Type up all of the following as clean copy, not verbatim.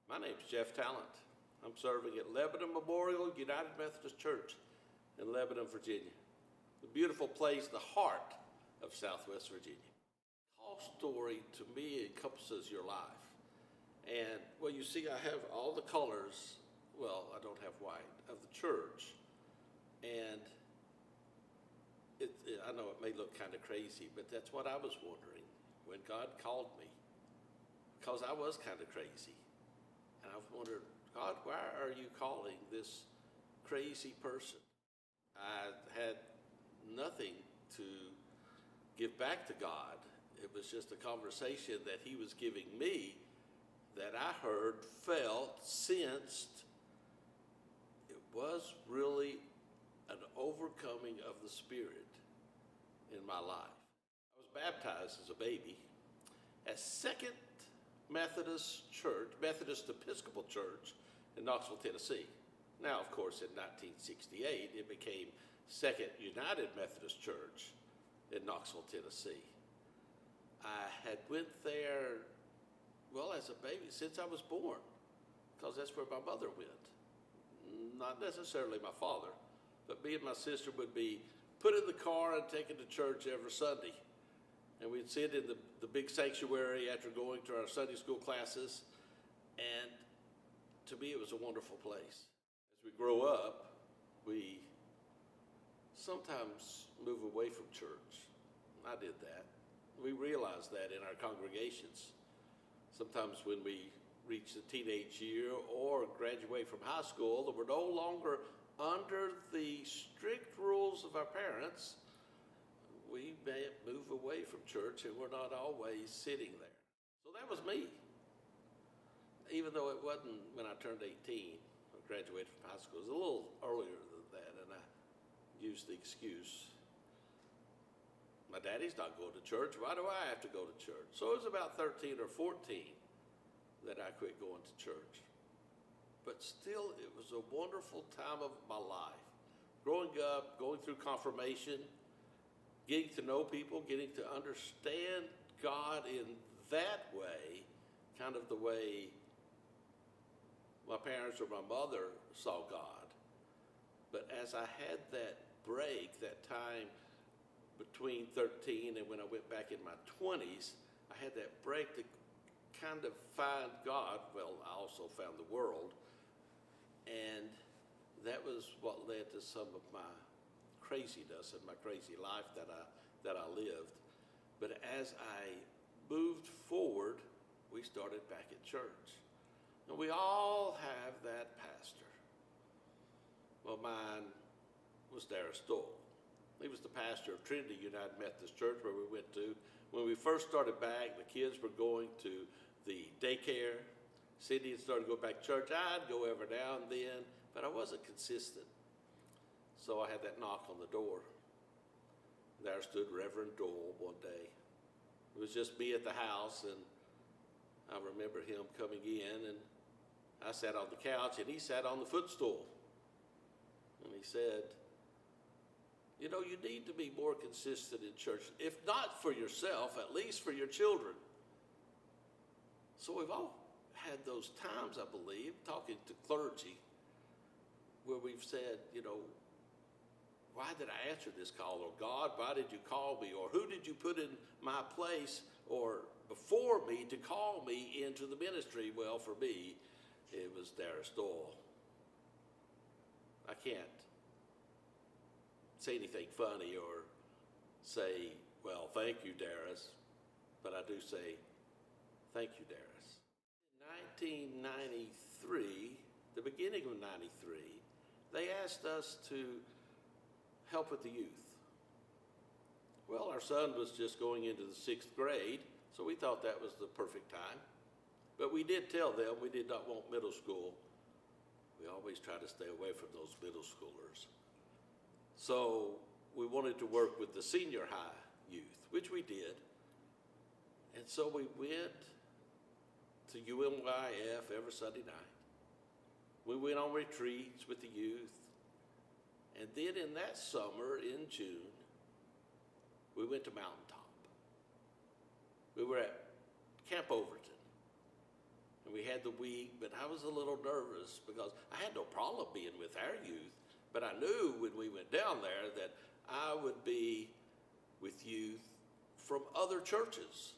My name's Jeff Tallent. I'm serving at Lebanon Memorial United Methodist Church in Lebanon, Virginia. The beautiful place, the heart of Southwest Virginia. Tall story to me encompasses your life. And well, you see, I have all the colors, well, I don't have white, of the church. And I know it may look kind of crazy, but that's what I was wondering when God called me, because I was kind of crazy. And I've wondered, God, why are you calling this crazy person? I had nothing to give back to God. It was just a conversation that he was giving me that I heard, felt, sensed. It was really an overcoming of the Spirit in my life. I was baptized as a baby at Second Methodist Church, Methodist Episcopal Church in Knoxville, Tennessee. Now, of course, in 1968, it became Second United Methodist Church in Knoxville, Tennessee. I had went there, well, as a baby, since I was born, because that's where my mother went. Not necessarily my father, but me and my sister would be put in the car and taken to church every Sunday. And we'd sit in the big sanctuary after going to our Sunday school classes. And to me, it was a wonderful place. As we grow up, we sometimes move away from church. I did that. We realized that in our congregations. Sometimes when we reach the teenage year or graduate from high school, that we're no longer under the strict rules of our parents. We may move away from church and we're not always sitting there. So that was me. Even though it wasn't when I turned 18, I graduated from high school. It was a little earlier than that, and I used the excuse, my daddy's not going to church, why do I have to go to church? So it was about 13 or 14 that I quit going to church. But still, it was a wonderful time of my life. Growing up, going through confirmation, getting to know people, getting to understand God in that way, kind of the way my parents or my mother saw God. But as I had that break, that time between 13 and when I went back in my 20s, I had that break to kind of find God. Well, I also found the world. And that was what led to some of my craziness and my crazy life that I lived. But as I moved forward, we started back at church. And we all have that pastor. Well, mine was Darius Stoll. He was the pastor of Trinity United Methodist Church, where we went to. When we first started back, the kids were going to the daycare. Cindy had started to go back to church. I'd go every now and then, but I wasn't consistent. So I had that knock on the door. There stood Reverend Dole one day. It was just me at the house, and I remember him coming in, and I sat on the couch, and he sat on the footstool. And he said, you know, you need to be more consistent in church, if not for yourself, at least for your children. So we've all had those times, I believe, talking to clergy, where we've said, you know, why did I answer this call? Or God, why did you call me? Or who did you put in my place or before me to call me into the ministry? Well, for me, it was Darius Stoll. I can't say anything funny or say, well, thank you, Darius, but I do say, thank you, Darius. In 1993, the beginning of 93, they asked us to help with the youth. Well, our son was just going into the 6th grade, so we thought that was the perfect time. But we did tell them we did not want middle school. We always try to stay away from those middle schoolers. So we wanted to work with the senior high youth, which we did. And so we went to UMYF every Sunday night. We went on retreats with the youth. And then in that summer, in June, we went to Mountaintop. We were at Camp Overton. and we had the week, but I was a little nervous because I had no problem being with our youth, but I knew when we went down there that I would be with youth from other churches.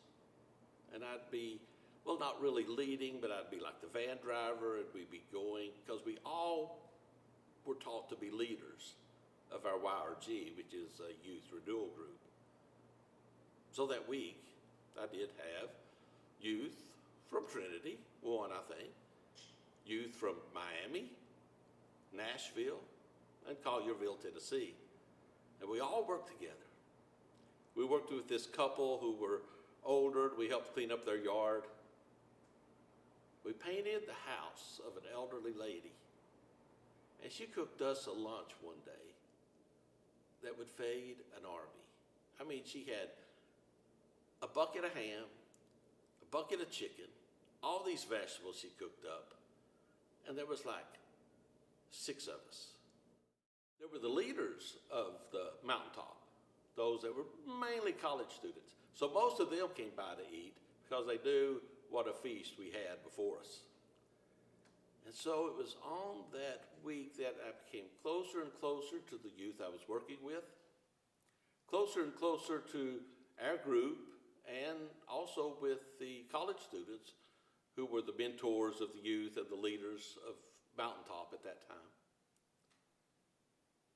And I'd be, well, not really leading, but I'd be like the van driver, and we'd be going, because we all were taught to be leaders of our YRG, which is a youth renewal group. So that week, I did have youth from Trinity, one I think, youth from Miami, Nashville, and Collierville, Tennessee. And we all worked together. We worked with this couple who were older, and we helped clean up their yard. We painted the house of an elderly lady, and she cooked us a lunch one day that would feed an army. I mean, she had a bucket of ham, a bucket of chicken, all these vegetables she cooked up, and there was like 6 of us. There were the leaders of the mountaintop, those that were mainly college students. So most of them came by to eat because they knew what a feast we had before us. And so it was on that week that I became closer and closer to the youth I was working with, closer and closer to our group, and also with the college students who were the mentors of the youth and the leaders of Mountaintop at that time.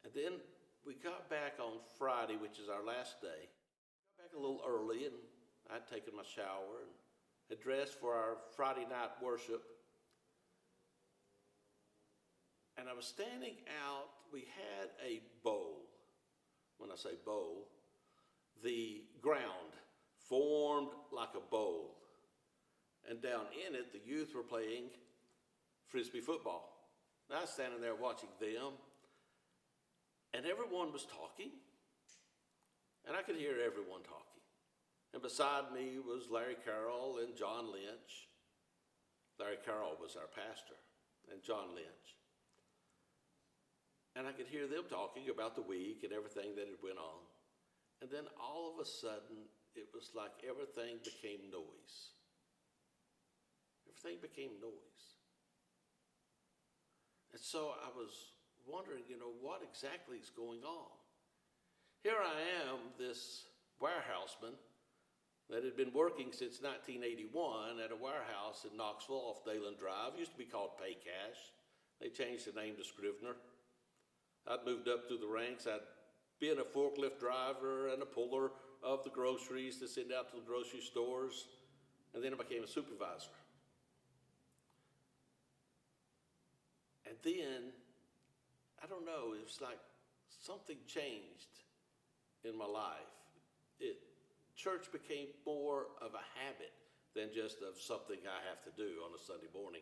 And then we got back on Friday, which is our last day. Got back a little early, and I'd taken my shower and had dressed for our Friday night worship. And I was standing out. We had a bowl. When I say bowl, the ground formed like a bowl. And down in it, the youth were playing Frisbee football. And I was standing there watching them, and everyone was talking, and I could hear everyone talking. And beside me was Larry Carroll and John Lynch. Larry Carroll was our pastor, and John Lynch. And I could hear them talking about the week and everything that had went on. And then all of a sudden, it was like everything became noise. Everything became noise. And so I was wondering, what exactly is going on? Here I am, this warehouseman that had been working since 1981 at a warehouse in Knoxville off Tallent Drive. It used to be called Pay Cash. They changed the name to Scrivener. I'd moved up through the ranks. I'd been a forklift driver and a puller of the groceries to send out to the grocery stores, and then I became a supervisor. And then, I don't know, it was like something changed in my life. Church became more of a habit than just of something I have to do on a Sunday morning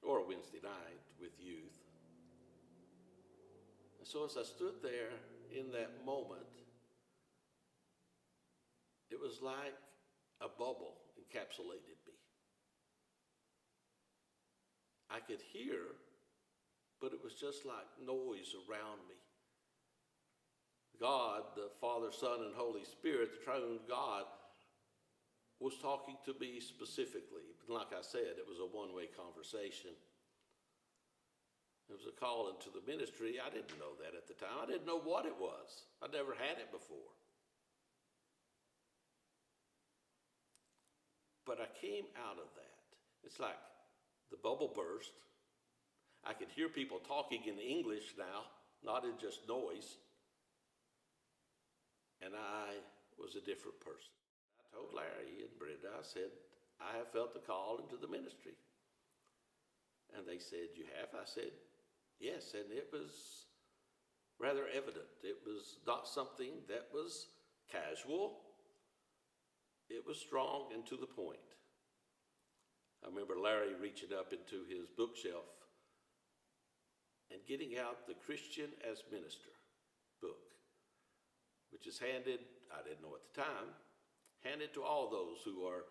or a Wednesday night with youth. And so as I stood there in that moment, it was like a bubble encapsulated me. I could hear, but it was just like noise around me. God, the Father, Son, and Holy Spirit, the triune God, was talking to me specifically. But like I said, it was a one-way conversation. It was a call into the ministry. I didn't know that at the time. I didn't know what it was. I'd never had it before. But I came out of that. It's like the bubble burst. I could hear people talking in English now, not in just noise. And I was a different person. I told Larry and Brenda, I said, I have felt the call into the ministry. And they said, you have? I said, yes, and it was rather evident. It was not something that was casual. It was strong and to the point. I remember Larry reaching up into his bookshelf and getting out the Christian as Minister book, which is handed, I didn't know at the time, handed to all those who are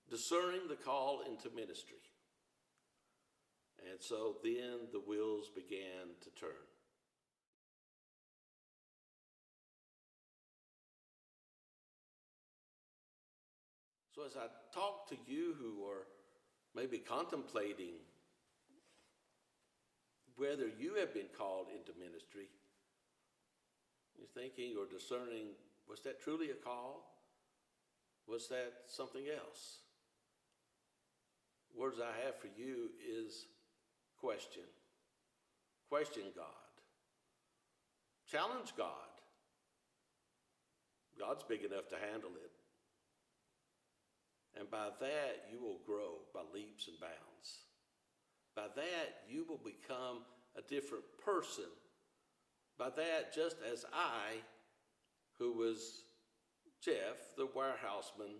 discerning the call into ministry. And so then the wheels began to turn. So So as I talk to you who are maybe contemplating whether you have been called into ministry, you're thinking or discerning, was that truly a call? Was that something else? Words I have for you is question. Question God. Challenge God. God's big enough to handle it. And by that, you will grow by leaps and bounds. By that, you will become a different person. By that, just as I, who was Jeff, the warehouseman,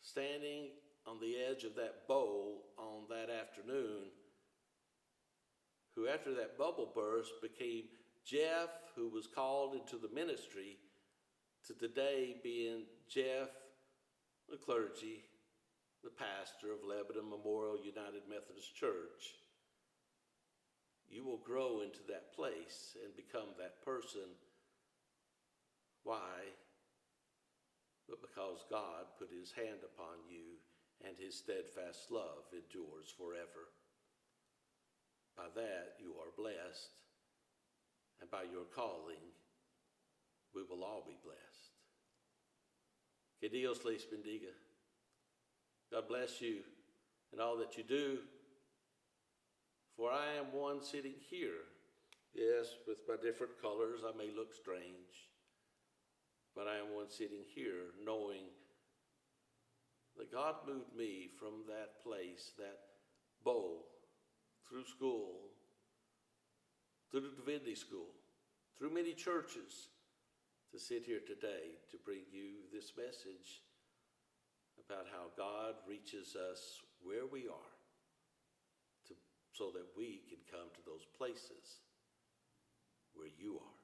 standing on the edge of that bowl on that afternoon, who after that bubble burst became Jeff, who was called into the ministry, to today being Jeff, the clergy, the pastor of Lebanon Memorial United Methodist Church. You will grow into that place and become that person. Why? But because God put his hand upon you and his steadfast love endures forever. By that you are blessed, and by your calling we will all be blessed. Que Dios les bendiga. God bless you in all that you do. For I am one sitting here. Yes, with my different colors, I may look strange. But I am one sitting here knowing that God moved me from that place, that bowl, through school, through the divinity school, through many churches, to sit here today to bring you this message about how God reaches us where we are so that we can come to those places where you are.